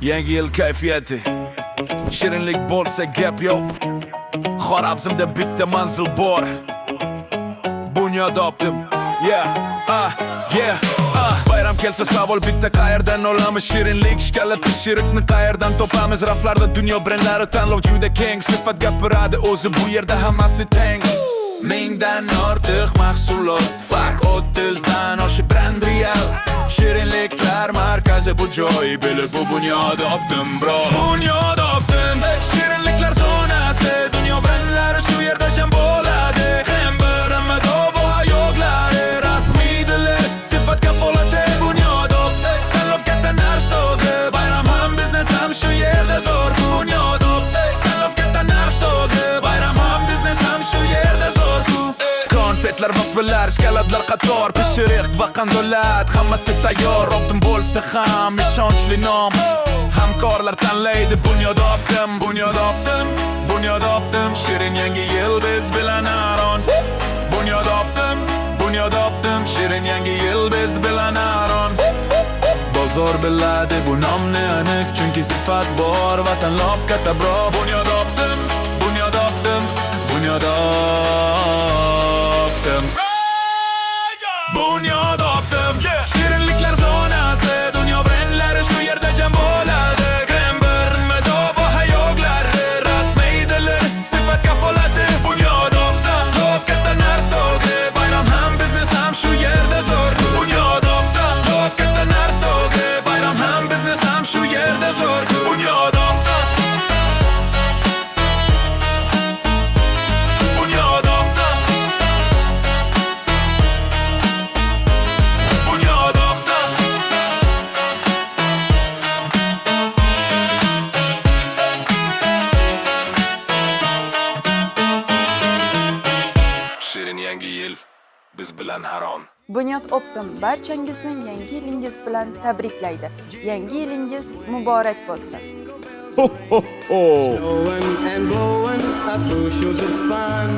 Yangi yil kayfiyati shirinlik bo'lsa gap yo'q. Xorazmda bitta manzil bor. Bunyod optim. Bayram kelsa savol bitta, qayerdan olamiz shirinlik? Shkala pishiriqni qayerdan topamiz? Raflarda dunyo brendlari tanlov juda keng. Sifat gapiradi o'zi, bu yerda hammasi teng. Mingdan ortiq mahsulot, fak 30 dan oshib brend real. Shirinliklar markazi bu joy, bilib bu Bunyod optim bro. Bunyod optim, shirinliklar zonasi, dunyo brendlari shu yerda jam bo'ladi. Ham birma dovo yo'qlari, rasmiy dili, sifat kafolati Bunyod optim. Tanlov katta narx to'g'ri, bayram ham biznes ham shu yerda zo'r. Bunyod optim, tanlov katta narx to'g'ri, bayram ham biznes ham shu yerda zo'r. Konfetlar, vaffelar, shkoladlar qator, pishiriq va qandolat, hammasi tayyor. Optim bo'lsa ham ishonchli nom, hamkorlar tanlaydi Bunyod optim. Bunyod optim, Bunyod optim, shirin yangi yil biz bilan aron. Bunyod optim, Bunyod optim, shirin yangi yil biz bilan aron. Bozor biladi bu nomni aniq, chunki sifat bor va tanlov katta bro. Bunyod optim, Bunyod optim, Bunyod optim. Bunyod optim, shirinliklar zonasi, dunyo brendlari shu yerda jam bo'ladi. Krem birma dovo hayoqlari, rasmiy dili, sifat kafolati Bunyod optim. Lov katta narx to'g'ri, bayram ham biznes ham shu yerda zo'r. Bunyod optim, lov katta narx to'g'ri, bayram ham biznes ham shu yerda zo'r. Bunyod optim, Bunyod optim, Bunyod optim. Shirin yangi yil biz bilan harom. Bunyod optim barchangizni yangi yilingiz bilan tabriklaydi. Yangi yilingiz muborak bo'lsin. Blowing and blowing up bushels of fun.